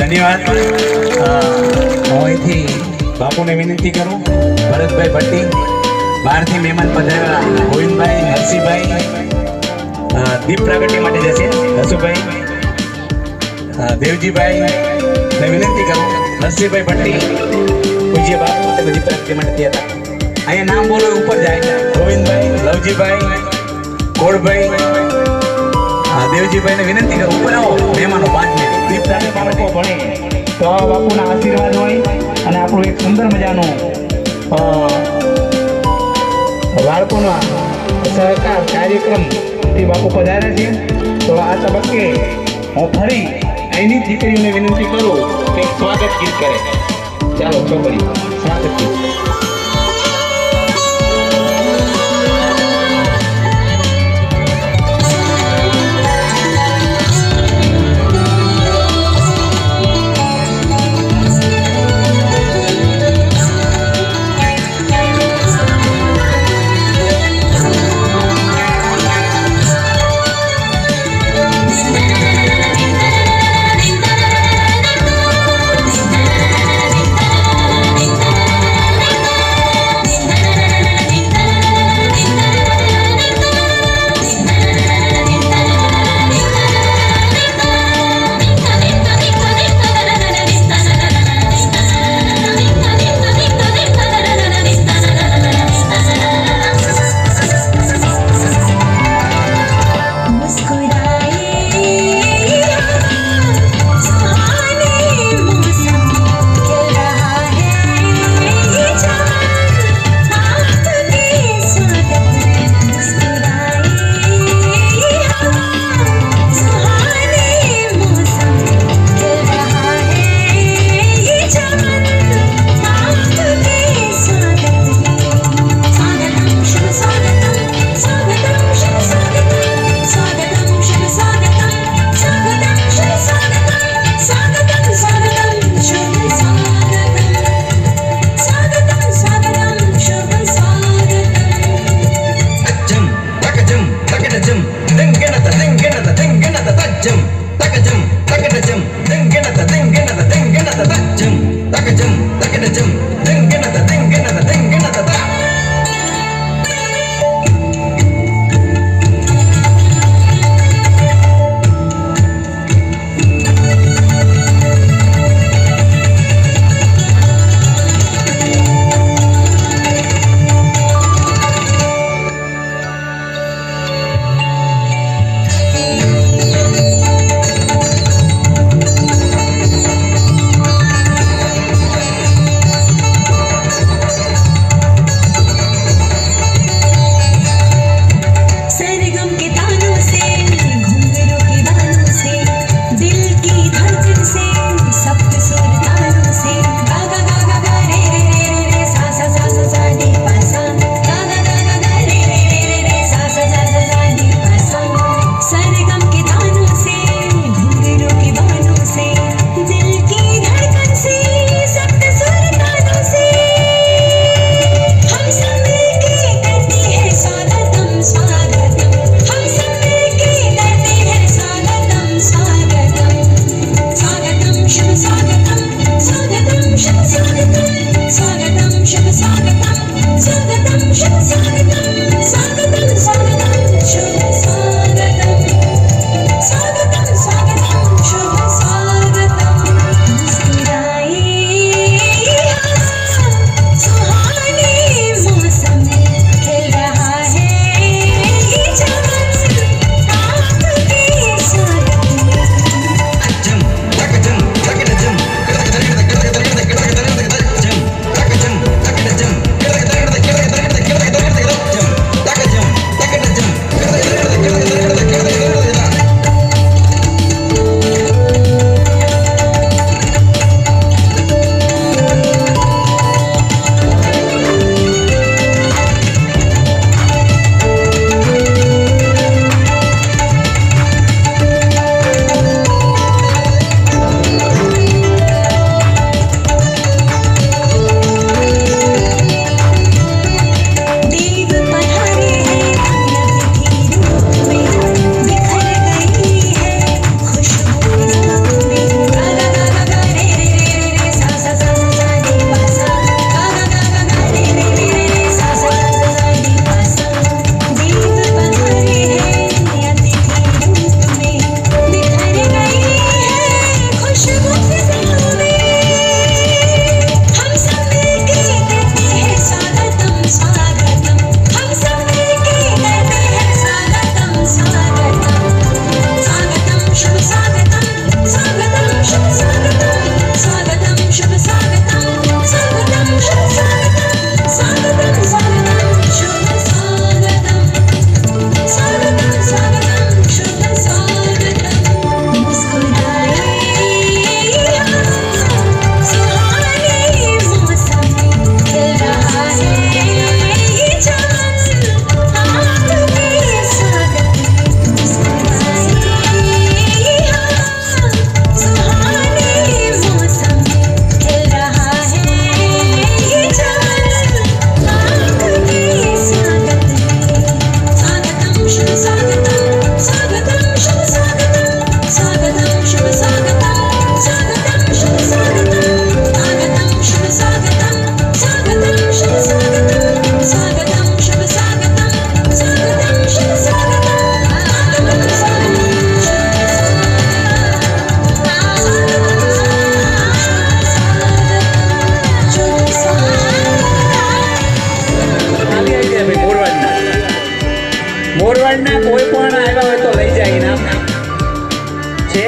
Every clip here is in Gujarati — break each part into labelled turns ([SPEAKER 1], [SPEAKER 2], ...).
[SPEAKER 1] ધન્યવાદ. હું અહીંથી બાપુને વિનંતી કરું, ભરતભાઈ ભટ્ટી, બહારથી મહેમાન પધારેલા ગોવિંદભાઈ, નરસિંહભાઈ દીપ પ્રાગટ્ય માટે જશે, હસુભાઈ, દેવજીભાઈ ને વિનંતી કરું, નરસિંહભાઈ ભટ્ટી પૂજ્ય બાપુ દીપ પ્રાગટ્ય માટે તૈયાર હતા. અહીંયા નામ બોલો ઉપર જાય, ગોવિંદભાઈ, લવજીભાઈ, કોળભાઈ, દેવજીભાઈને વિનંતી કરું ઉપર આવો, મહેમાનો 5 મિનિટ દીપ પ્રાગટ્ય બાળકો ભણે તો આ બાપુના આશીર્વાદ હોય અને આપણું એક સુંદર મજાનું બાળકોના સહકાર કાર્યક્રમથી બાપુ પધાર્યા છે. તો આ તબક્કે હું ફરી અહીંની દીકરીઓને વિનંતી કરું કે સ્વાગત ગીત કરે. ચાલો છોકરી સ્વાગત ગીત.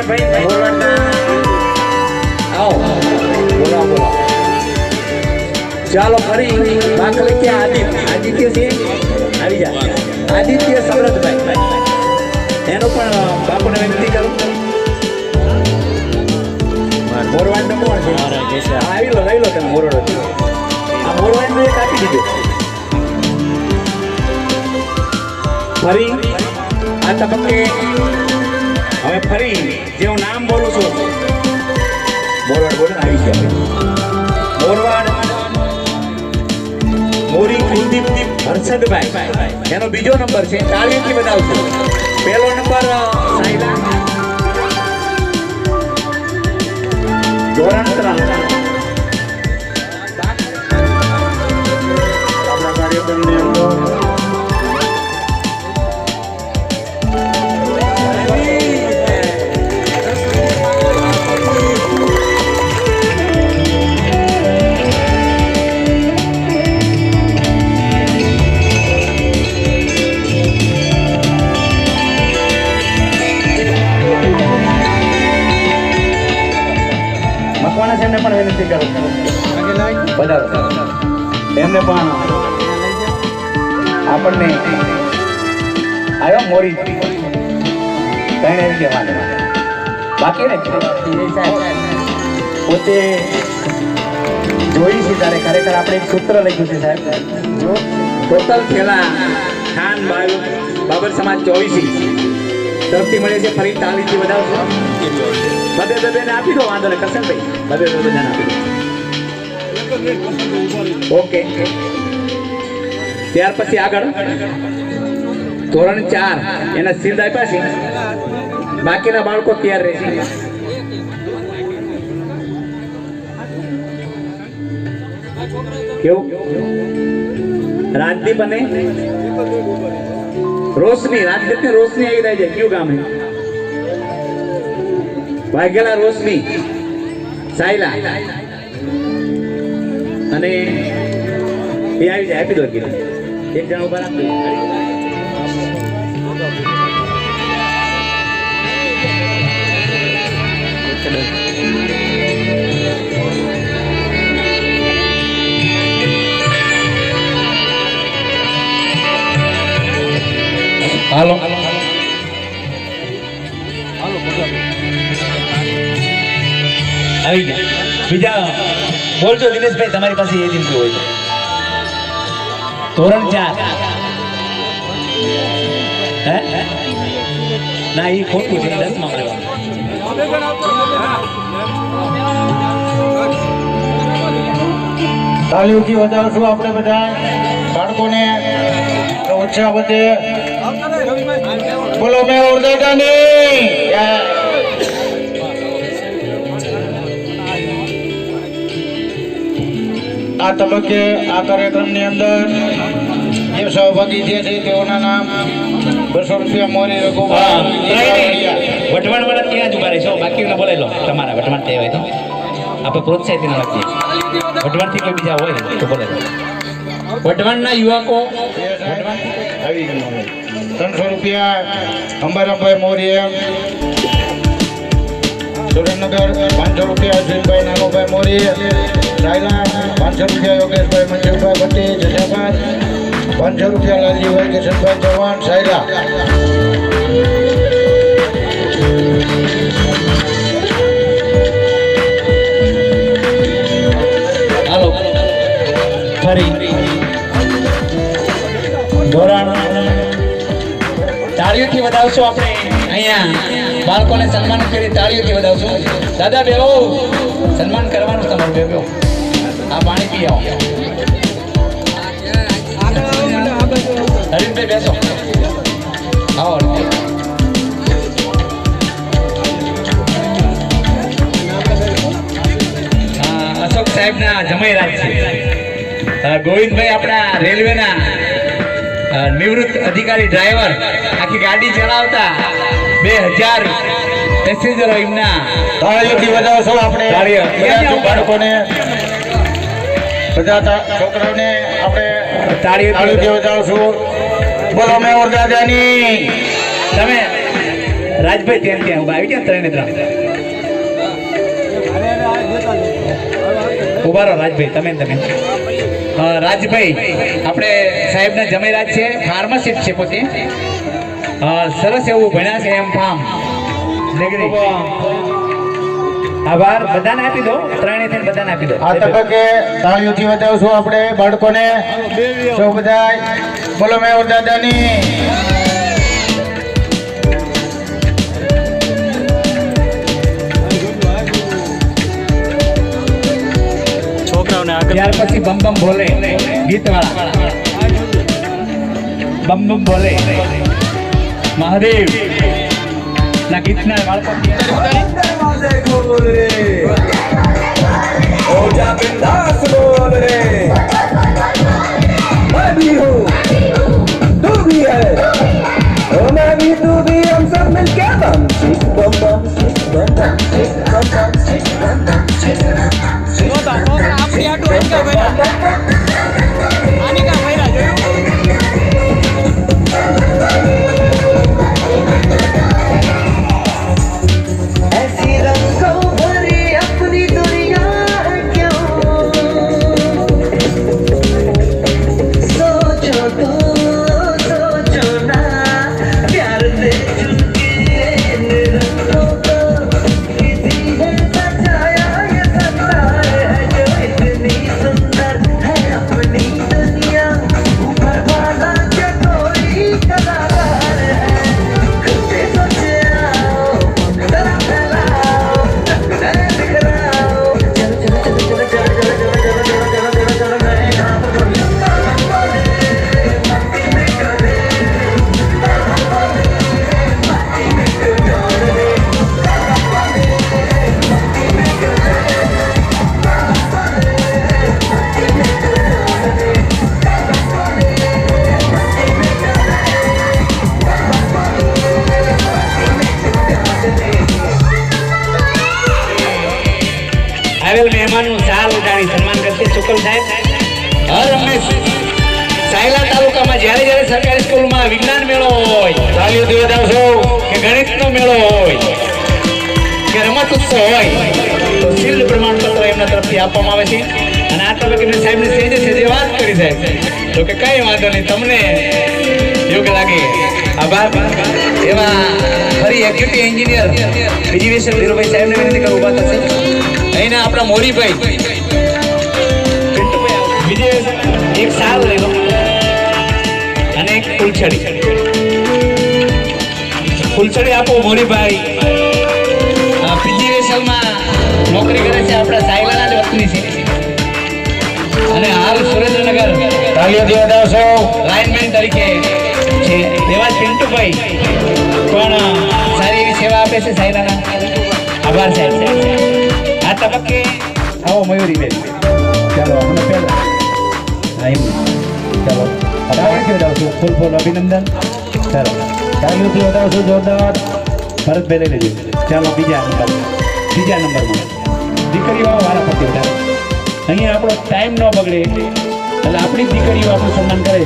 [SPEAKER 2] ભાઈ મોરવાડના આવો બોલો ચાલો ફરી દાખલ કે આદિત્ય છે આવી જા આદિત્ય સમરથભાઈ એનો પણ બાપુને વિનંતી કરું મોરવાડ નો કોણ છે આવી લો લઈ લો તમે મોરવાડ આ મોરવાડ નો એક આપી દીધો ફરી આ તબક્કે હવે ફરી જે હું નામ બોલું છું મોરવાડ બોલો આવી ગયા મોરવાડ મોરી કુલદીપ હર્ષદભાઈ એનો બીજો નંબર છે તાળીઓથી બતાવશું પહેલો નંબર સાયલા ધોરણ 3 આપણા કાર્યક્રમની અંદર એમને પણ વિનંતી કરું બધા એમને પણ આપણને આવ્યો મોરી કઈ આવી ગયા બાકી ને પોતે જોઈ છે ત્યારે ખરેખર આપણે એક સૂત્ર લખ્યું છે સાહેબ જો ટોટલ થયેલા ખાન બાબર સમાજ 24 તરફથી મળે છે ફરી તાલીથી વધાવશો બબે ને આપી દો વાંધો ને કરશનભાઈ બબે ને આપી દો ઓકે ત્યાર પછી આગળ ધોરણ 4 એના સીલ આપ્યા છે બાકીના બાળકો તૈયાર રહેશે કેવું રાજદીપ અને રોશની રાજદીપ ને રોશની આવી જાય છે કયું ગામ હે ભાગ્યલા રોશની સાયલા અને એ આવી જાય આપી દો એક જણ ઉભા રાખજો હાલો આવી ગયા બીજા બોલજો દિનેશભાઈ તમારી પાસે એ દિન હોય ધોરણ 4 હે ના એ ખોટું છે 10 માં
[SPEAKER 1] તાલીઓથી વધારશું આપણે બધા બાળકોને ઉત્સાહ વધે બોલો મેં ઓરદાદાની આ તબક્કે આ કાર્યક્રમની અંદર જે સહભાગી થયા છે તેઓના નામ 200 રૂપિયા મોરી
[SPEAKER 2] વટવાણ વાળા ત્યાં જ ઉભા રહેશો બાકીને બોલાવી લો તમારા વટવાણ તે હોય તો આપણે પ્રોત્સાહિત રાખીએ વટવાણથી કોઈ બીજા હોય તો બોલાવી વટવાણના યુવકો
[SPEAKER 1] 300 રૂપિયા અંબારામભાઈ મોરી સુરેન્દ્રનગર 500 રૂપિયા અશ્વિનભાઈ નાનુભાઈ મોરી સાયલા 500 રૂપિયા યોગેશભાઈ મંજુભાઈ ભટ્ટી જજાબાદ 500 રૂપિયા લાલજીભાઈ કિશનભાઈ ચૌહાણ સાયલા
[SPEAKER 2] હાલો ફરી ધોરણ તાળીઓથી વધાવશો આપણે અહીંયા બાળકોને સન્માન કરી તાળીઓથી વધાવશો દાદા બેહો સન્માન કરવાનું તમારું બેહો આ પાણી પી આવો હરીશભાઈ બેસો આવો અશોક સાહેબના જમાઈરાજ છે ગોવિંદભાઈ આપણા રેલવેના નિવૃત્ત અધિકારી ડ્રાઈવર આખી ગાડી ચલાવતા 2000 પેસેન્જરો એમના
[SPEAKER 1] તાળીઓથી વધાવશો આપણે બાળકોને બધા છોકરાઓને આપણે તાળીઓથી વધાવશું બોલો મેં ઓરદાદાની
[SPEAKER 2] તમે રાજભાઈ ત્યાં ઉભા આવી ગયા ત્રણે ત્રણ ઉભા રહો રાજભાઈ તમે ને તમે રાજભાઈ આપણે સાહેબના જમેરાજ છે ફાર્માસિસ્ટ છે પોતે સરસ એવું ભણ્યા છે એમ ફાર્મ ડિગ્રી આભાર બધાને આપી દો ત્રણે થઈને બધાને આપી દો
[SPEAKER 1] આ તબક્કે તાળીઓથી વધાવશું આપણે બાળકોને સૌ બધા બોલો મેં દાદાની
[SPEAKER 2] ત્યાર પછી બમ બમ બોલે ગીત વાળા બમ બમ બોલે મહાદેવ ના ગીતના બાળકો આવેલ મહેમાનનું સાલ ઉડાડી સન્માન કરશે શુકલ સાહેબ રમેશ સાયલા તાલુકામાં જ્યારે જ્યારે સરકારી સ્કૂલમાં વિજ્ઞાન મેળો હોય તાલીઓ વધાવશો કે ગણિતનો મેળો હોય કે રમત ઉત્સવ હોય તો શિલ્ડ પ્રમાણપત્ર એમના તરફથી આપવામાં આવે છે અને આ તબક્કે સાહેબને સેજે સેજે વાત કરી સાહેબ તો કે કઈ વાંધો નહીં તમને યોગ્ય લાગે આભાર એવા ફરી એક્યુટી એન્જિનિયર વિજયવેશન ધીરુભાઈ સાહેબને વિનંતી કરું ઉભા થશે અહીંના આપણા મોરીભાઈ વિજય એક સાલ લઈ લો અને એક ફૂલછડી આપો મોરીભાઈ પીજીવીએસએલમાં નોકરી કરે છે આપણા સાયલાના જ વતની છે અને હાલ સુરેન્દ્રનગર
[SPEAKER 1] તાળીઓથી વધાવશો
[SPEAKER 2] લાઇનમેન તરીકે છે એવા પિન્ટુભાઈ પણ સારી એવી સેવા આપે છે સાયલાના આભાર સાહેબ આ તબક્કે આવો મયુરીબેન ચાલો આપણે પહેલા ચાલો તાળીઓથી વધાવશું ફૂલ અભિનંદન ચાલો તાળીઓથી વધાવશું જોરદાર ભરતભાઈ લઈ લેજો ચાલો બીજા નંબરમાં દીકરીઓ વાળા પતિ વધારે અહીંયા આપણો ટાઈમ ન બગડે એટલે આપણી દીકરીઓ આપણું સન્માન કરે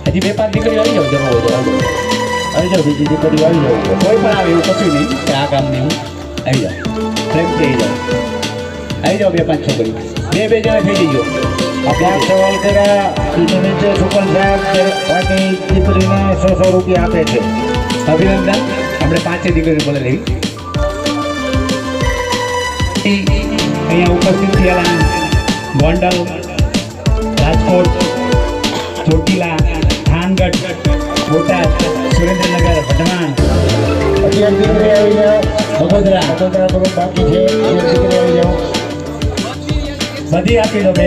[SPEAKER 2] છે હજી 2-5 દીકરીઓ આવી જાવ જરૂર હોય તો આવી જાવ બીજી દીકરીઓ આવી જાવ કોઈ પણ આવે એવું કશું નહીં કે આ કામ નહીં આવી જાવ પ્રેમથી આવી જાવ 2-5 છોકરીઓ બે જણા થઈ જજો
[SPEAKER 1] આપણે સવાલ કર્યા નીચે સુકલ સાહેબ બાકી દીકરીને 100 રૂપિયા આપે છે
[SPEAKER 2] અભિનંદન આપણે 5 દીકરીઓ બોલે લેવી અહીંયા ઉપસ્થિત થયેલા ગોંડલ રાજકોટ ચોટીલા થાનગઢ બોટાદ સુરેન્દ્રનગર વઢવાણ
[SPEAKER 1] અત્યારે દીકરી આવી જાઓ
[SPEAKER 2] બગોદરા
[SPEAKER 1] થોડું બાકી છે દીકરી આવી જાઓ
[SPEAKER 2] બધી આપી દો બે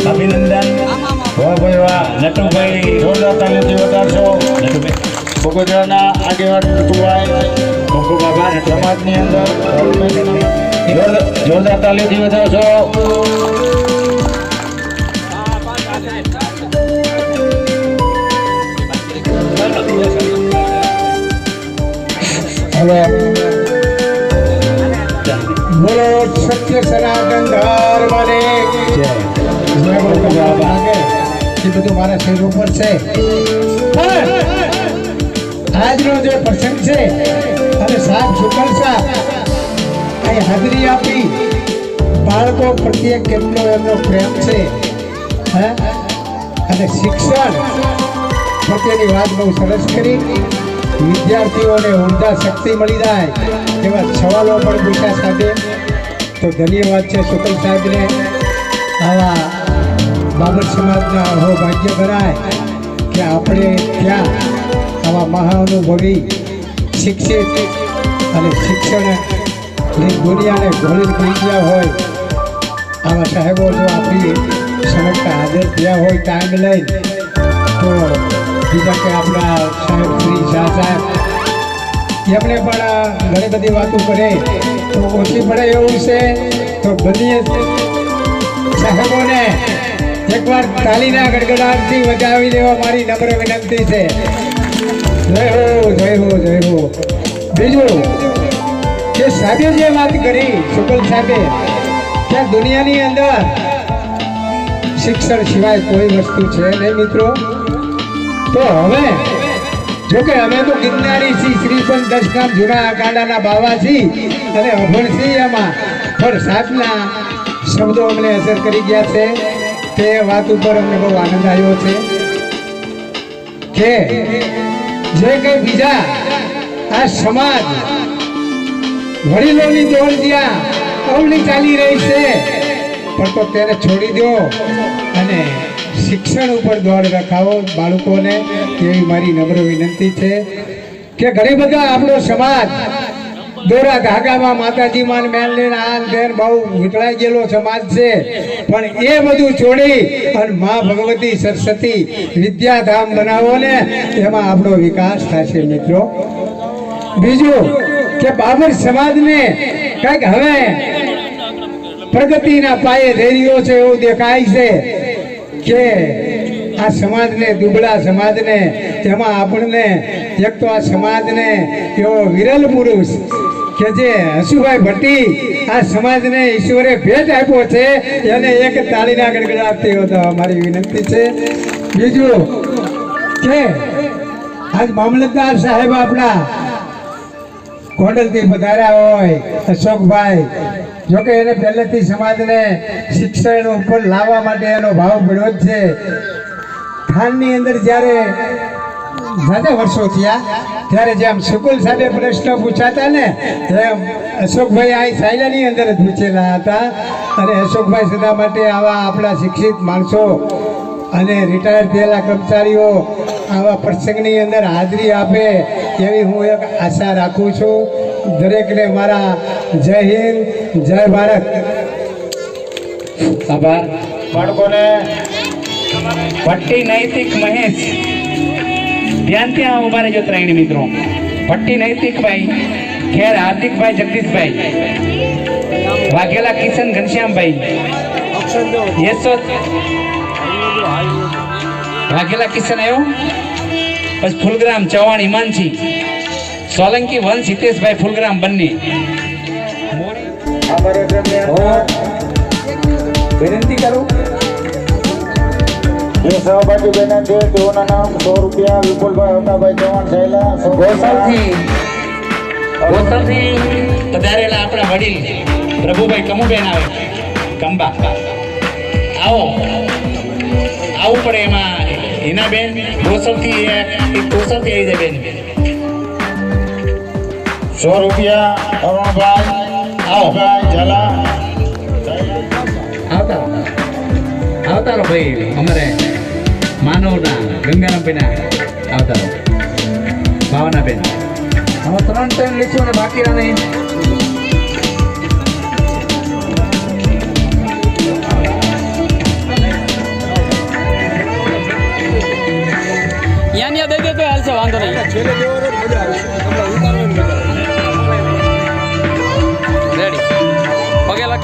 [SPEAKER 2] અભિનંદન
[SPEAKER 1] વાહ ભાઈ વાહ
[SPEAKER 2] નટુભાઈ
[SPEAKER 1] જોરદાર તાલીમથી વધારશો
[SPEAKER 2] નટુભાઈ
[SPEAKER 1] બગોદરાના આગેવાન નટુભાઈ
[SPEAKER 2] ખૂબ ખૂબ આભાર
[SPEAKER 1] સમાજની અંદર જોરદાર તાલીમથી વધારશો હવે બોલો સત્ય સનાતન ધર્મને જય બધું મારા શરીર ઉપર છે
[SPEAKER 3] આજનો જે પ્રસંગ છે અને સાહેબ શુકલ સાહેબ અહીં હાજરી આપી બાળકો પ્રત્યે કેટલો એમનો પ્રેમ છે હે અને શિક્ષણ પ્રત્યેની વાત બહુ સરસ કરી વિદ્યાર્થીઓને ઉર્જા શક્તિ મળી જાય એવા સવાલો પણ પૂછ્યા સાહેબે તો ધન્યવાદ છે શુકલ સાહેબને આવા બાબર સમાજના અહો ભાગ્ય કરાય કે આપણે ત્યાં આવા મહાનુભવી શિક્ષિત અને શિક્ષણની દુનિયાને ઘોળી કરી ગયા હોય આવા સાહેબો જો આપણી સમક્ષ હાજર થયા હોય ટાઈમ લઈને તો બીજા કે આપણા સાહેબ શ્રી શાહ સાહેબ એમને પણ ઘણી બધી વાતો કરે તો ઓછી પડે એવું છે તો બધી સાહેબોને એકવાર તાલીના ગડગડાટથી વધાવી લેવા મારી નમ્ર વિનંતી છે જય હો જય હો જય હો બીજું કે સાહેબે જે વાત કરી શુકલ સાહેબે કે દુનિયાની અંદર શિક્ષણ સિવાય કોઈ વસ્તુ છે નહીં મિત્રો તો હવે જોકે અમે તો ગિરનારી છીએ શ્રીપંચ 10 ગામ જૂના કાંડાના બાવા છીએ અને અભણ છીએ એમાં પણ સાહેબના શબ્દો અમને અસર કરી ગયા છે તે વાત ઉપર અમને બહુ આનંદ આવ્યો છે કે જે કંઈ બીજા આ સમાજ વડીલોની દોડ જ્યાં અવળી ચાલી રહી છે પણ તો તેને છોડી દો અને શિક્ષણ ઉપર દોડ રખાવો બાળકોને એવી મારી નમ્ર વિનંતી છે કે ઘણી બધા આપણો સમાજ દોરા ધાગામાં માતાજીમાં મેલને આન બેન બહુ વિટળાઈ ગયેલો સમાજ છે પણ એ બધું છોડી અને મા ભગવતી સરસ્વતી વિદ્યાધામ બનાવો ને એમાં આપણો વિકાસ થશે મિત્રો બીજું કે બાબર સમાજને કંઈક હવે પ્રગતિના પાયે જઈ રહ્યો છે એવું દેખાય છે કે આ સમાજને દુબળા સમાજને એમાં આપણને એક તો આ સમાજને એવો વિરલ પુરુષ કે જે હસુભાઈ ભટ્ટી આ સમાજને ઈશ્વરે ભેટ આપ્યો છે એને એક તાળીના ગડગડાટથી હતો અમારી વિનંતી છે બીજું કે આજ મામલતદાર સાહેબ આપણા ગોંડલથી પધાર્યા હોય અશોકભાઈ જોકે એને પહેલેથી સમાજને શિક્ષણ ઉપર લાવવા માટે એનો ભાવ પડ્યો જ છે ખાનની અંદર જ્યારે ઘણા વર્ષો થયા ત્યારે જેમ શુકલ સાહેબે પ્રશ્ન પૂછાતા ને એમ અશોકભાઈ આ સાયલાની અંદર જ પૂછેલા હતા અને અશોકભાઈ સદા માટે આવા આપણા શિક્ષિત માણસો અને રિટાયર થયેલા કર્મચારીઓ આવા પ્રસંગની અંદર હાજરી આપે એવી હું એક આશા રાખું છું દરેકને મારા જય હિન્દ જય ભારત
[SPEAKER 2] આભાર બાળકોને ભટ્ટી નૈતિક મહેશ ધ્યાન ત્યાં ઉભા રહેજો ત્રણેય મિત્રો ભટ્ટી નૈતિકભાઈ ખેર હાર્દિકભાઈ જગદીશભાઈ વાઘેલા કિશન ઘનશ્યામભાઈ યશોદ વાઘેલા કિશન આવ્યો પછી ફૂલગ્રામ ચૌહાણ હિમાંશી સોલંકી વંશ હિતેશભાઈ ફૂલગ્રામ બંને વિનંતી કરું
[SPEAKER 4] જે સહભાગી બહેનો છે તેઓના નામ 100 રૂપિયા વિપુલભાઈ હતાભાઈ ચૌહાણ થયેલા
[SPEAKER 2] ગોસલથી પધારેલા આપણા વડીલ પ્રભુભાઈ કમુબેન આવે કંબા આવો આવું પડે એમાં હિનાબેન ગોસલથી ગોસલથી આવી જાય બેન
[SPEAKER 4] 100 રૂપિયા અરુણભાઈ
[SPEAKER 2] આવો
[SPEAKER 4] ઝાલા
[SPEAKER 2] આવતા રહો ભાઈ અમારે માનવના ગંગારામભાઈના આવતા રહો ભાવનાબેન હવે 3 લીધું ને બાકી નહીં
[SPEAKER 5] યા દઈ દે તો હાલશે વાંધો નહીં રેડી પગે લાગ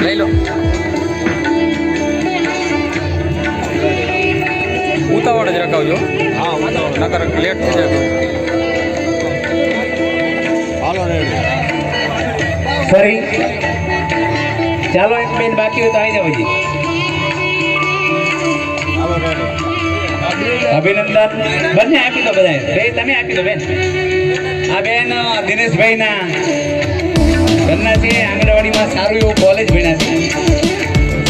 [SPEAKER 5] લઈ લો ઉતાવળ જ રખાવજો નકર લેટ થઈ જાય
[SPEAKER 4] હાલો રેડી
[SPEAKER 2] ફરી ચાલો એક બેન બાકી હોય તો આવી જાવ હજી. અભિનંદન બંને આપી દો બધા બે તમે આપી દો બેન. આ બેન દિનેશભાઈના ઘરના છે આંગણવાડીમાં સારું એવું કોલેજ ભણ્યા છે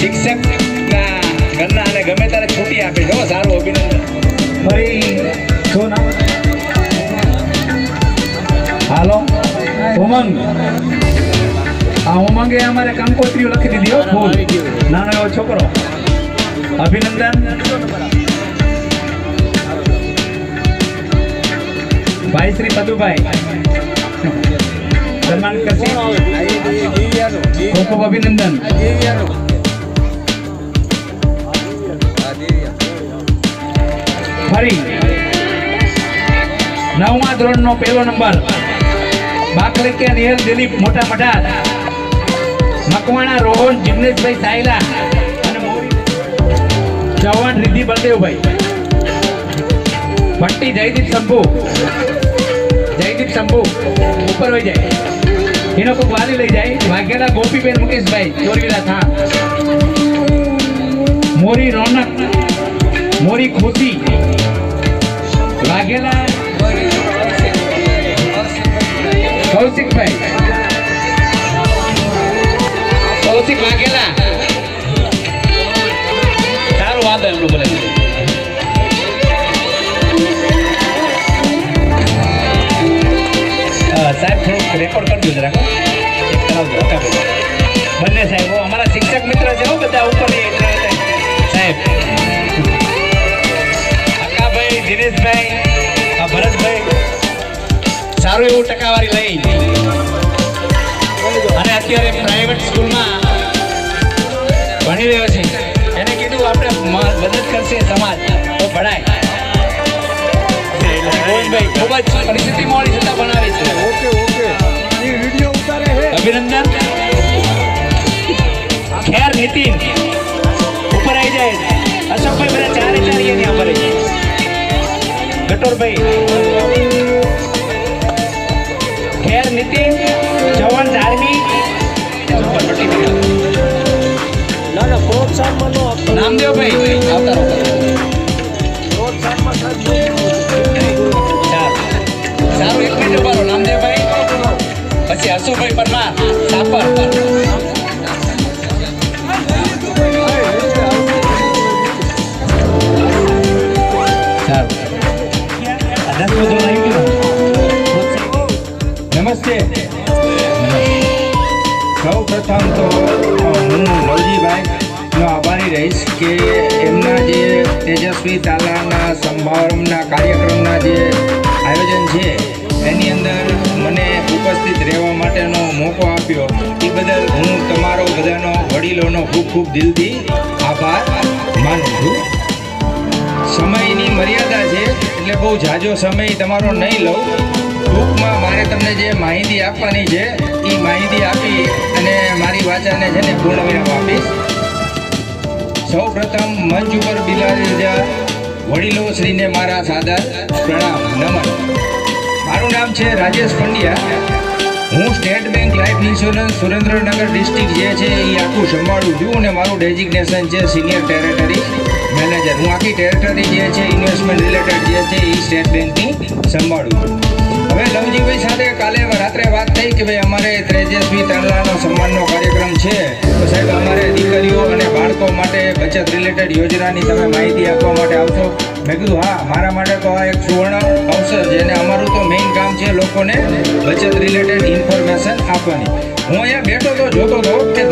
[SPEAKER 2] શિક્ષકના ઘરના અને ગમે ત્યારે છૂટી આપે છે હો, સારું અભિનંદન. ફરી શું નામ? હાલો ઉમંગ. આ ઉમંગે અમારે કંકોત્રીઓ લખી દીધી હો ફૂલ. નાનો એવો છોકરો. અભિનંદન. ભાઈ શ્રી પદુભાઈ સન્માન કરશે. ખૂબ ખૂબ અભિનંદન. ફરી 9મા ધોરણનો પહેલો નંબર બાકલેકિયા નિયલ દિલીપ મોટા મઢાર, મકવાણા રોહન જિગ્નેશભાઈ સાયલા અને ચૌહાણ રિદ્ધિ બળદેવભાઈ, ભટ્ટી જયદીપ શંભુ ઉપર હોય જાય એનો કોઈ વાલી લઈ જાય. વાઘેલા ગોપીબેન મુકેશભાઈ ચોરીલા થા, મોરી રોનક, મોરી ખુશી, વાઘેલા કૌશિકભાઈ, કૌશિક વાઘેલા. સારું વાંધો એમનું બોલે. સાહેબ થોડુંક રેકોર્ડ કરજો જરાક ચેક કરાવજો. બંને સાહેબો અમારા શિક્ષક મિત્ર છે હો બધા ઉપર સાહેબ. અક્કાભાઈ, દિનેશભાઈ, ભરતભાઈ સારું એવું ટકાવારી લઈ અને અત્યારે પ્રાઇવેટ સ્કૂલમાં ભણી રહ્યો છે. એને કીધું આપણે મદદ કરશે સમાજ તો ભણાય. ગોવિંદભાઈ ખૂબ જ પરિસ્થિતિ મોડી છતાં ભણાવે છે. અભિનંદન. ખેર નીતિન ઉપર આવી જાય. અશોકભાઈ બધા ચારે ચાર એની ઉપર ગટોરભાઈ, ખેર નીતિન, જવાન ધાર્મી, નામદેવભાઈ આવતા રહો. સારું એક મિનિટ ઉભા રહો. નામદેવભાઈ પછી હસુભાઈ પરમાર સાપર.
[SPEAKER 1] નમસ્તે. સૌ પ્રથમ તો હું લવજીભાઈનો આભારી રહીશ કે એમના જે તેજસ્વી તાલાના સમારંભના કાર્યક્રમના જે આયોજન છે એની અંદર મને ઉપસ્થિત રહેવા માટેનો મોકો આપ્યો એ બદલ હું તમારો બધાનો વડીલોનો ખૂબ ખૂબ દિલથી આભાર માનું છું. સમયની મર્યાદા છે એટલે બહુ ઝાઝો સમય તમારો નહીં લઉં. ટૂંકમાં મારે તમને જે માહિતી આપવાની છે એ માહિતી આપી અને મારી વાચાને છે ને પૂર્ણ વિરામ આપીશ. સૌ પ્રથમ મંચ ઉપર બિરાજેલા વડીલો શ્રીને મારા સાદર પ્રણામ નમન. મારું નામ છે રાજેશ પંડ્યા. હું state bank life insurance Surendranagar district જે છે એ આખું સંભાળું છું અને મારું ડેઝિગ્નેશન છે સિનિયર ટેરેટરી મેનેજર. હું આખી ટેરેટરી જે છે ઇન્વેસ્ટમેન્ટ રિલેટેડ જે છે એ સ્ટેટ બેંકની સંભાળું છું. હવે લવજીભાઈ સાથે કાલે રાત્રે વાત થઈ કે ભાઈ અમારે તેજસ્વી તાલાનો સન્માનનો કાર્યક્રમ છે તો સાહેબ અમારે દીકરીઓ અને બાળકો માટે બચત રિલેટેડ યોજનાની તમે માહિતી આપવા માટે આવશો. મેં કીધું હા, મારા માટે તો આ એક સુવર્ણ અવસર છે અને અમારું તો મેઇન કામ છે લોકોને બચત રિલેટેડ ઇન્ફોર્મેશન આપવાની. હું અહીંયા બેઠો તો જોતો હતો કે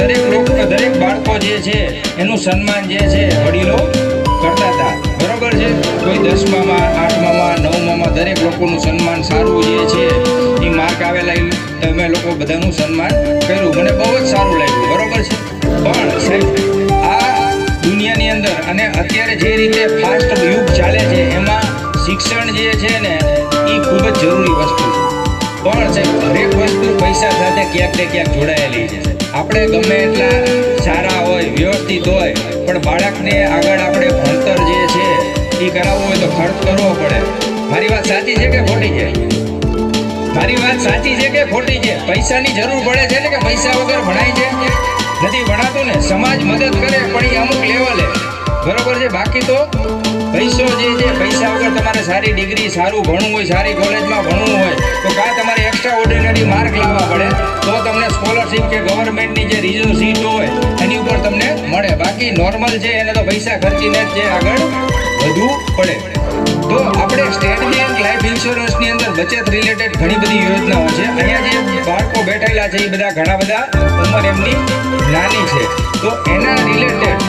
[SPEAKER 1] દરેક બાળકો જે છે એનું સન્માન જે છે વડીલો કરતા હતા. બરોબર છે. કોઈ 10મામાં 8મામાં 9મામાં દરેક લોકોનું સન્માન સારું જે છે એ માર્ક આવેલા તમે લોકો બધાનું સન્માન કર્યું. મને બહુ જ સારું લાગ્યું. બરોબર છે. પણ સાહેબ આ દુનિયાની અંદર અને અત્યારે જે રીતે ફાસ્ટ યુગ ચાલે છે એમાં શિક્ષણ જે છે ને એ ખૂબ જ જરૂરી વસ્તુ છે. પણ સાહેબ દરેક વસ્તુ પૈસા સાથે ક્યાંક ને ક્યાંક જોડાયેલી છે. આપણે ગમે એટલા સારા હોય વ્યવસ્થિત હોય પણ બાળકને આગળ આપણે ભણતર જે છે એ કરાવવું હોય તો ખર્ચ કરવો પડે. મારી વાત સાચી છે કે ખોટી છે?
[SPEAKER 2] મારી વાત સાચી છે કે ખોટી છે? પૈસાની જરૂર પડે છે ને કે પૈસા વગર ભણાય છે? નથી ભણાતું ને. સમાજ મદદ કરે પણ એ અમુક લેવલે, બરોબર છે. બાકી તો પૈસો જે છે, પૈસા વગર તમારે સારી ડિગ્રી, સારું ભણવું હોય, સારી કોલેજમાં ભણવું હોય તો કાં તમારે એક્સ્ટ્રા ઓર્ડિનરી માર્ક લાવવા પડે તો તમને સ્કોલરશિપ કે ગવર્મેન્ટની જે રિઝર્વ સીટ હોય એની ઉપર તમને મળે. બાકી નોર્મલ છે એને તો પૈસા ખર્ચીને જ આગળ વધવું પડે. તો આપણે સ્ટેટ બેંક લાઈફ ઇન્સ્યોરન્સની અંદર બચત રિલેટેડ ઘણી બધી યોજનાઓ છે. અહીંયા જે બાળકો બેઠેલા છે એ બધા ઘણા બધા ઉંમર એમની નાની છે, તો એના રિલેટેડ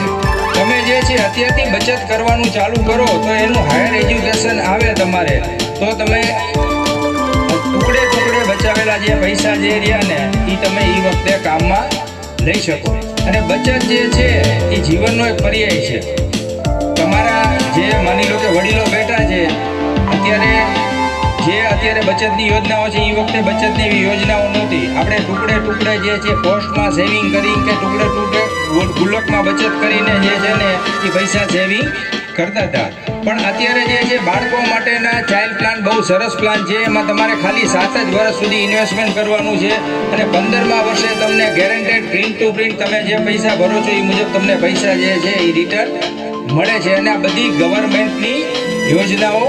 [SPEAKER 2] તમે જે છે અત્યારથી બચત કરવાનું ચાલુ કરો તો એનું હાયર એજ્યુકેશન આવે તમારે, તો તમે ટુકડે ટુકડે બચાવેલા જે પૈસા જે રહ્યા ને એ તમે એ વખતે કામમાં લઈ શકો. અને બચત જે છે એ જીવનનો એક પર્યાય છે. તમારા જે માની લો કે વડીલો બેઠા છે અત્યારે બચતની યોજનાઓ છે, એ વખતે બચતની એવી યોજનાઓ નહોતી. આપણે ટુકડે ટુકડે જે છે પોસ્ટમાં સેવિંગ કરી કે ટુકડે ટુકડે ગુલ્લકમાં બચત કરીને જે છે ને એ પૈસા સેવિંગ કરતા હતા. પણ અત્યારે જે છે બાળકો માટેના ચાઇલ્ડ પ્લાન બહુ સરસ પ્લાન છે. એમાં તમારે ખાલી 7 જ વર્ષ સુધી ઇન્વેસ્ટમેન્ટ કરવાનું છે અને 15મા વર્ષે તમને ગેરંટેડ પ્રિન્ટ ટુ પ્રિન્ટ તમે જે પૈસા ભરો છો એ મુજબ તમને પૈસા જે છે એ રિટર્ન મળે છે. અને આ બધી ગવર્મેન્ટની યોજનાઓ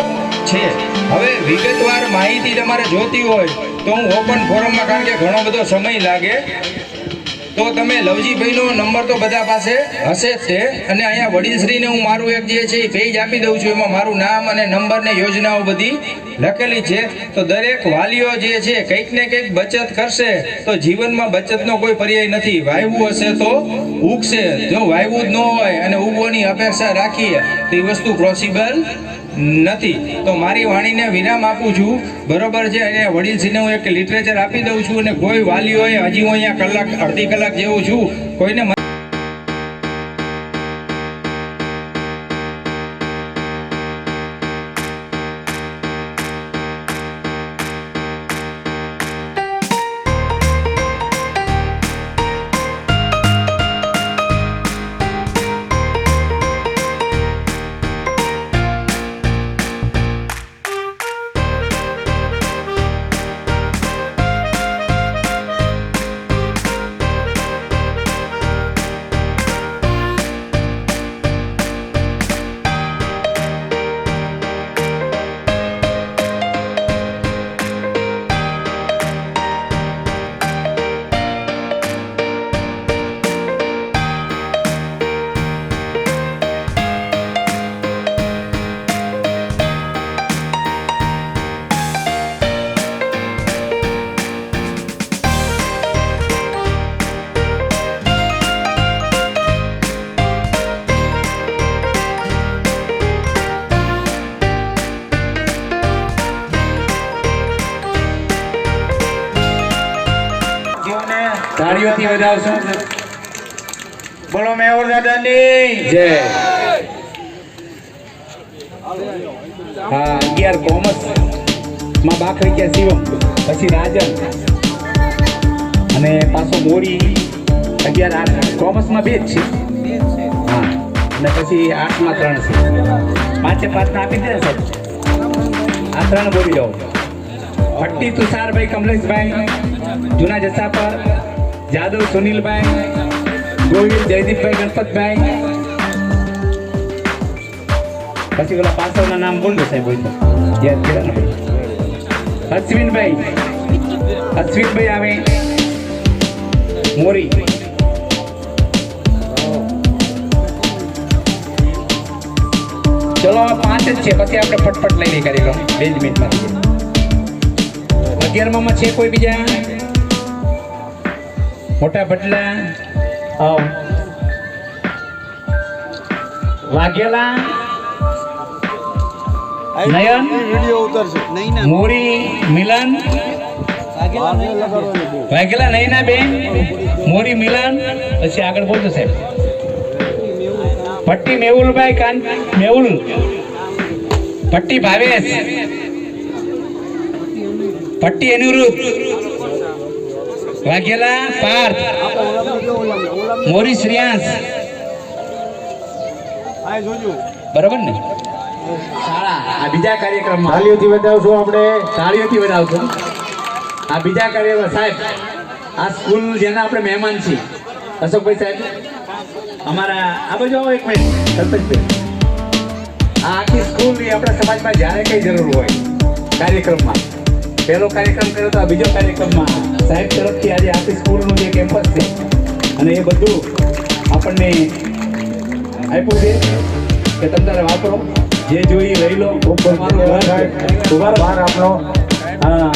[SPEAKER 2] છે. હવે વિગતવાર માહિતી તમારે જોતી હોય તો હું ઓપન ફોરમમાં, કારણ કે ઘણો બધો સમય લાગે, તો તમે લવજીભાઈનો નંબર તો બધા પાસે હશે જ છે. અને અહીંયા વડીલશ્રીને હું મારું એક જે છે એ પેજ આપી દઉં છું, એમાં મારું નામ અને નંબર ને યોજનાઓ બધી લખેલી છે. તો દરેક વાલીઓ જે છે કંઈક ને કંઈક બચત કરશે તો જીવનમાં બચતનો કોઈ પર્યાય નથી. વાયવું હશે તો ઉગશે, જો વાયવું જ ન હોય અને ઉગવાની અપેક્ષા રાખીએ તો એ વસ્તુ પોસિબલ નથી. તો મારી વાણીને વિરામ આપું છું, બરોબર છે. અને વડીલશ્રીને હું એક લિટરેચર આપી દઉં છું. અને કોઈ વાલીઓએ હજી હું અહીંયા અડધી કલાક જેવું છું, કોઈને તાળીઓથી વધાવશો.
[SPEAKER 4] બોલો મેહુલ દાદાની
[SPEAKER 2] જય. હા, 11 કોમર્સ માં બાખરી ગયા શિવમ, પછી રાજન અને પાછો મોરી. 11 8 કોમર્સમાં 2 જ છે. હા, અને પછી 8માં 3 છે. 5 5 આપી દે સાહેબ. આ 3 બોલી જાઓ. ભટ્ટી તુષારભાઈ કમલેશભાઈ, જૂના જસા પર જાદવ સુનિલભાઈ, ગોહિલ જયદીપભાઈ ગણપતભાઈ. પછી પેલા પાછળના નામ બોલજો સાહેબ, હોય તો યાદ કર્યા ને ભાઈ. અશ્વિનભાઈ આવે મોરી. ચલો 5 જ છે, પછી આપણે ફટફટ લઈ લઈ કાર્યક્રમ 2 મિનિટમાં. 11માં છે કોઈ બીજા? મોટા ભટલા વાઘેલા, નયન, મોરી મિલન, વાઘેલા નયના બેન, મોરી મિલન. પછી આગળ બોલજો સાહેબ. ભટ્ટી મેહુલભાઈ મેહુલ, ભટ્ટી ભાવેશ, ભટ્ટી અનિરુદ્ધ, વાઘેલા પાર્થ, મોરી શ્રેયાંશ. બરાબર ને? શાળા આ બીજા કાર્યક્રમમાં
[SPEAKER 4] તાળીઓથી વધાવશું આપણે.
[SPEAKER 2] તાળીઓથી વધાવશો. આ બીજા કાર્ય સાહેબ, આ સ્કૂલ જેના આપણે મહેમાન છીએ, અશોકભાઈ સાહેબ, અમારા આ બાજુ આવો એક મિનિટ, સરપંચભાઈ. આ આખી સ્કૂલની આપણા સમાજમાં જ્યારે કઈ જરૂર હોય કાર્યક્રમમાં, પહેલો કાર્યક્રમ કર્યો તો આ બીજો કાર્યક્રમમાં સાહેબ તરફથી આજે આખી સ્કૂલનું જે કેમ્પસ છે અને એ બધું આપણને આપ્યું છે કે તમે તારે વાપરો, જે જોઈએ લઈ લો. તમારું ઘર છે.
[SPEAKER 4] બહાર આપણો
[SPEAKER 2] હા,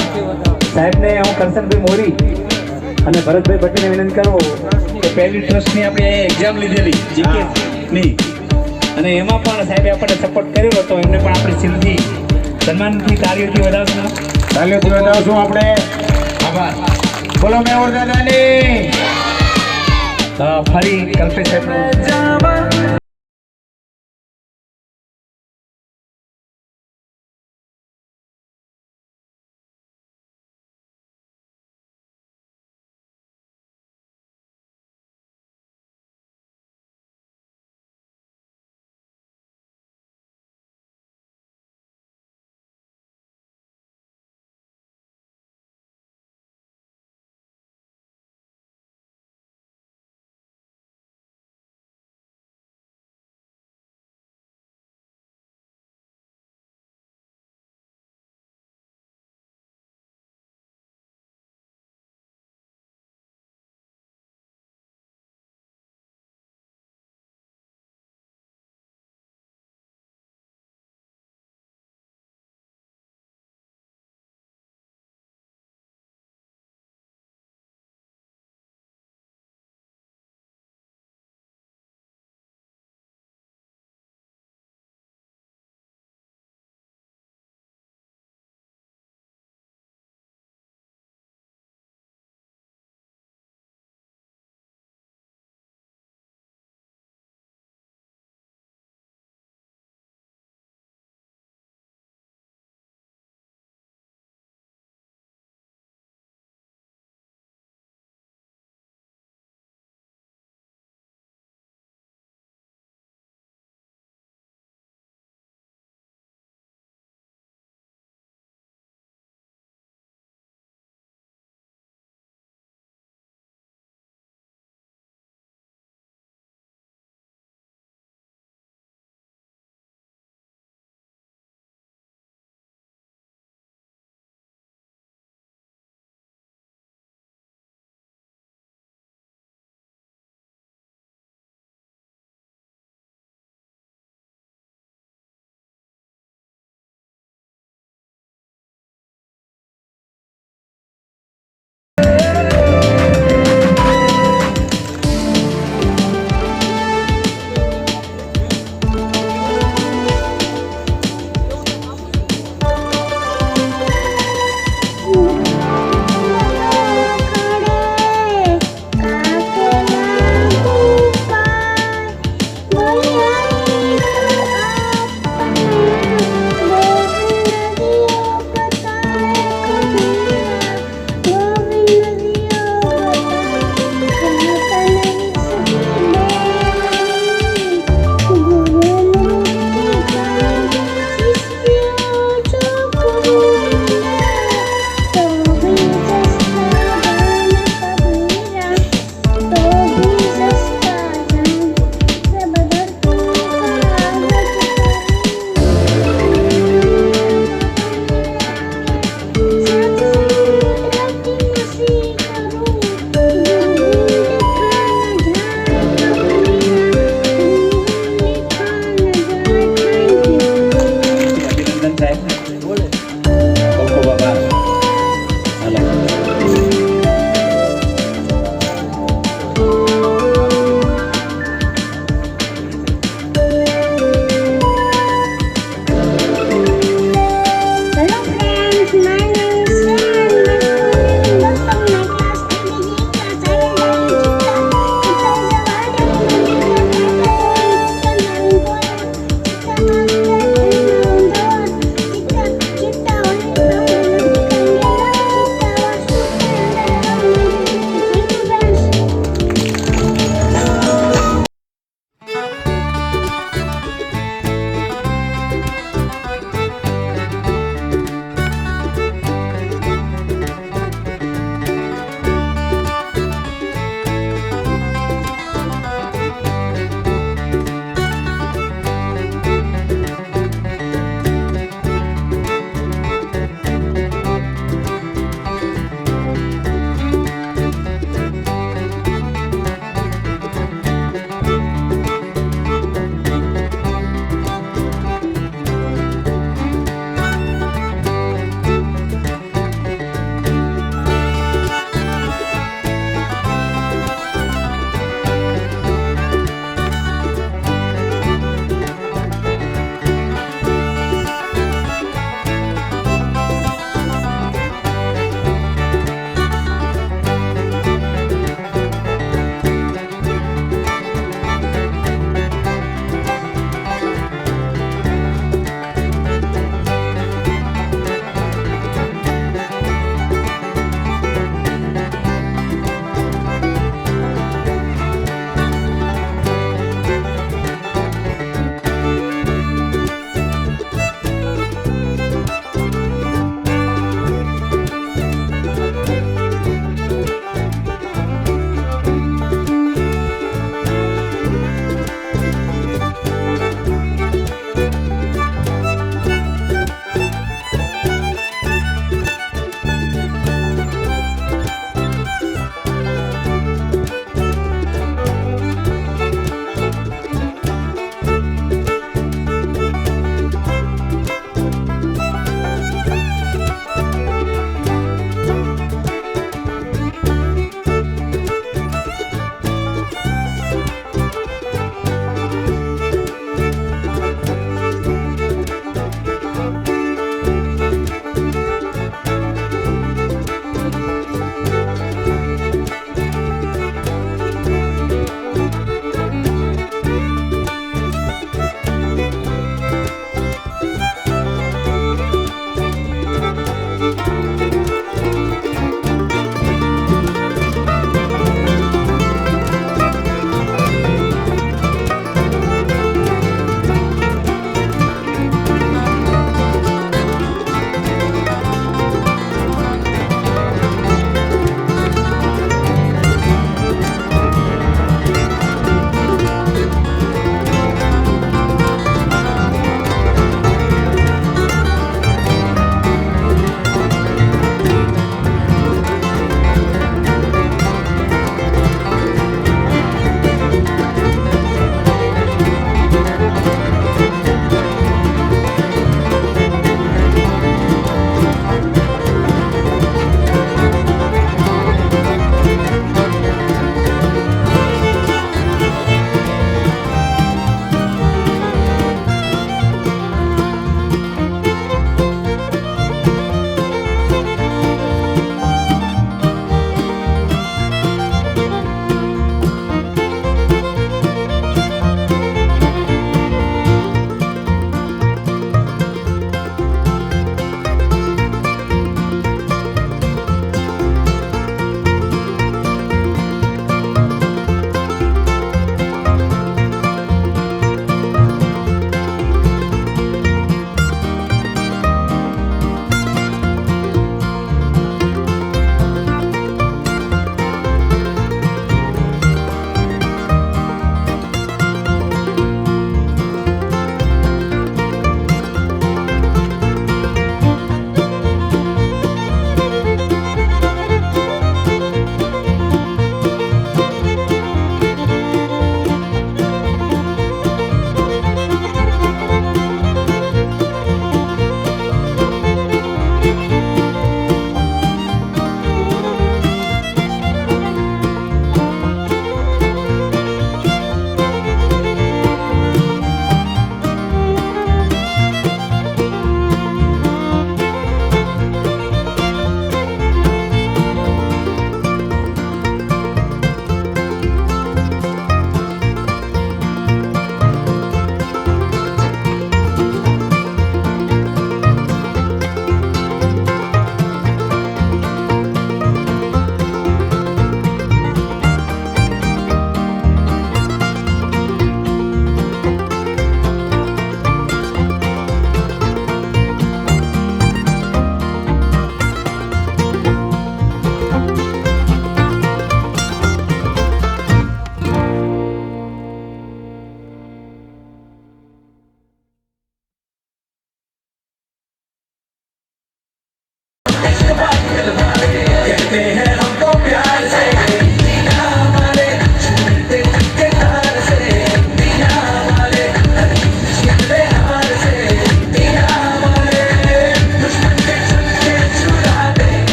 [SPEAKER 2] સાહેબને હું કરશનભાઈ મોરી અને ભરતભાઈ પટેલને વિનંતી કરું કે પહેલી ટ્રસ્ટની આપણે એક્ઝામ લીધેલી જીકેની, અને એમાં પણ સાહેબે આપણને સપોર્ટ કર્યો હતો. એમને પણ આપણે સિલથી સન્માનથી તાળીઓથી વધાવશું.
[SPEAKER 4] તાલીઓથી વધાવશું આપણે.
[SPEAKER 2] આભાર.
[SPEAKER 4] બોલો મેવર દાદાની.
[SPEAKER 2] ફરી કલ્પેશ સાહેબનો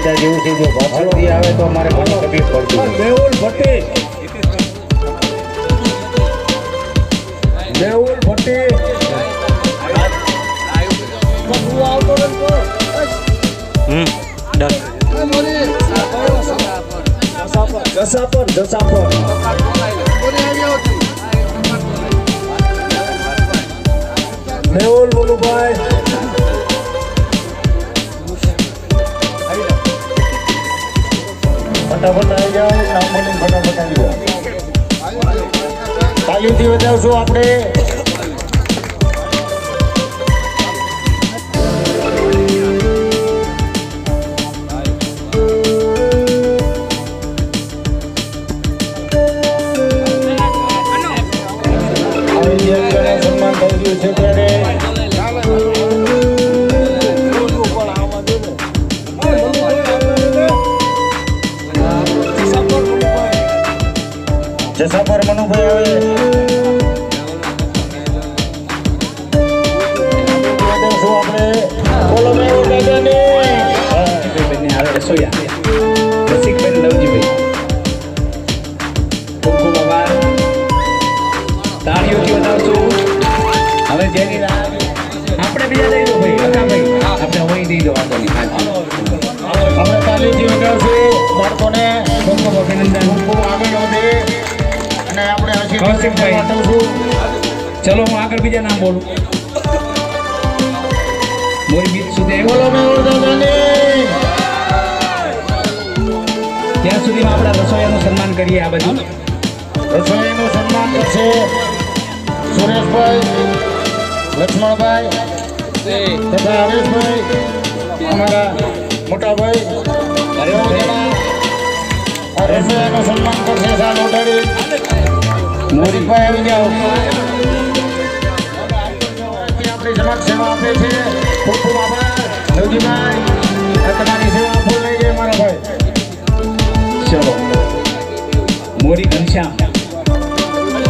[SPEAKER 1] દીધા જેવું છે. જો પાછળથી આવે તો અમારે ઘણી તકલીફ પડતી હોય.
[SPEAKER 3] મેહુલ ભટ્ટી મેહુલ ભટ્ટી જસાપર મેહુલ બોલુભાઈ
[SPEAKER 4] ફટાફટ આવી જાઓ, નામ બોલીને ફટાફટ આવી જાઓ. તાલીમથી વધાવશું આપણે. આવી જેને સન્માન થઈ ગયું છે ત્યારે જસાપર મનુભાઈ આવે શું આપણે બોલો મેહુલ દાદાની
[SPEAKER 2] બેનને આવે રસોઈયા રસિકબેન લવજીભાઈ. ખૂબ ખૂબ આભાર. તાળીઓથી વધાવશું. હવે જેની આપણે બીજા દઈ દો ભાઈ, અકાભાઈ આપણે હોય દઈ દો, વાંધો નહીં.
[SPEAKER 4] આપણે તાલીમથી વધાવશું બાળકોને.
[SPEAKER 2] ખૂબ ખૂબ અભિનંદન.
[SPEAKER 4] ખૂબ આગળ વધે અને આપણે
[SPEAKER 2] કૌશિકભાઈ.
[SPEAKER 4] વાટવશું.
[SPEAKER 2] ચલો હું આગળ બીજા નામ બોલું. મોરી બીજ સુધી આવ્યો.
[SPEAKER 4] બોલો મેહુલ દાદાની.
[SPEAKER 2] ત્યાં સુધીમાં આપણા રસોઈયાનું સન્માન કરીએ. આ બધું
[SPEAKER 4] રસોઈનું સન્માન કરશે સુરેશભાઈ, લક્ષ્મણભાઈ તથા હરેશભાઈ, અમારા મોટાભાઈ. આ રસોઈનું સન્માન કરશે સાલ ઉઠાડી. મોરીભાઈ આવી જાઓ. આપણી સમાજ સેવા આપે છે. ખૂબ ખૂબ આભાર લવજીભાઈ. આ તમારી સેવા ફૂલ લઈ જાય મારા ભાઈ.
[SPEAKER 2] ચલો મોરી ઘનશ્યામ,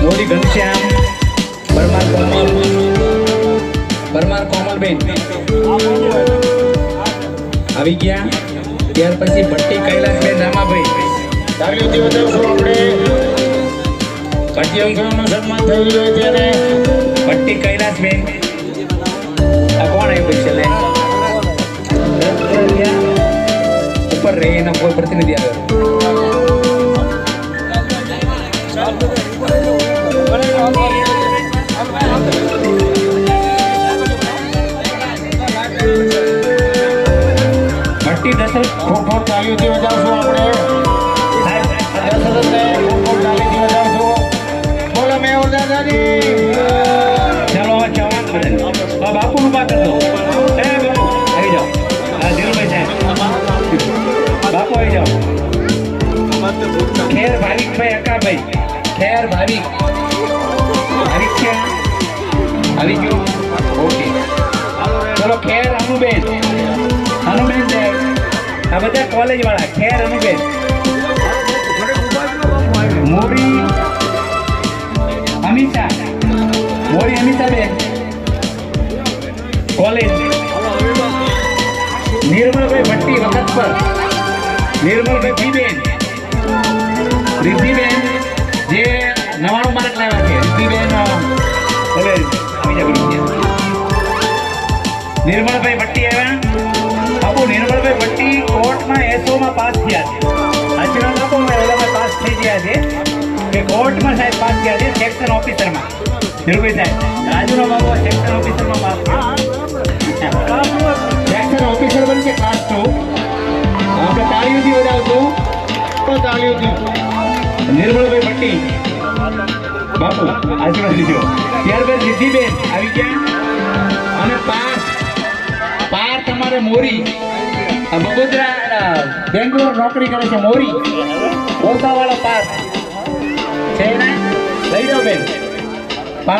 [SPEAKER 2] મોરી ઘનશ્યામ, પરમાર કોમલબેન આવી ગયા. ત્યાર પછી ભટ્ટી કૈલાસબેન રામાભાઈ.
[SPEAKER 4] તાલીઓથી વધાવશું આપણે. ભાગ્યવંશનું સન્માન થઈ રહ્યું છે ત્યારે
[SPEAKER 2] ભટ્ટી કૈલાસબેન. આ કોણ આવ્યું છે? લે ઉપર રહે એના કોઈ પ્રતિનિધિ આવ્યો. ભટ્ટી દશરથ.
[SPEAKER 4] ખૂબ ખૂબ તાલીઓથી વધાવશું આપણે.
[SPEAKER 2] સાહેબ
[SPEAKER 4] દશરથને ખૂબ ખૂબ તાલીઓથી વધાવશું. બોલો મેહુલ દાદાની.
[SPEAKER 2] ચાલો હવે જવાન બધા બાપુ નું પાત્ર દો. એ બાપુ આવી જાઓ. હા ધીરુભાઈ સાહેબ બાપુ આવી જાઓ. ખેર ભાવિકભાઈ અકાભાઈ. ખેર ભાવિક છે આવી ગયું. ઓકે ચલો ખેર અનુબેન. અનુબેન સાહેબ આ બધા કોલેજ વાળા. ખેર અનુબેન. મોરી અમિતા. મોરી અમિતાબેન કોલેજ. નિર્મલભાઈ ભટ્ટી વખત પર. નિર્મલભાઈ પીબેન. રિદ્ધિબેન જે 99 માર્ક લાવ્યા છે. રિદ્ધિબેન કોલેજ આવી જાય. નિર્મલભાઈ ભટ્ટી આવ્યા. બાપુ નિર્મલભાઈ ભટ્ટી કોર્ટમાં એસઓમાં પાસ થયા છે. આચરણ બાપુ ઓલામાં પાસ થઈ ગયા છે કે કોર્ટમાં સાહેબ પાસ થયા છે સેક્શન ઓફિસરમાં. નિર્ભય સાહેબ રાજુનો બાબુ સેક્શન ઓફિસરમાં પાસ થયા. સેક્શન ઓફિસર બનશે ક્લાસ 2. આપણે તાળીઓથી વધાવશું.
[SPEAKER 4] તાલીઓથી
[SPEAKER 2] નિર્મળભાઈ ભટ્ટી બાપુ આશીર્વાદ લીધો. ત્યારબાદ રિદ્ધિબેન આવી ગયા. અને પાર તમારે મોરી બગોદરા બેંગ્લોર નોકરી કરે છે. મોરી ઓસાવાળો પાર છે ને લઈ જાઓ બેન.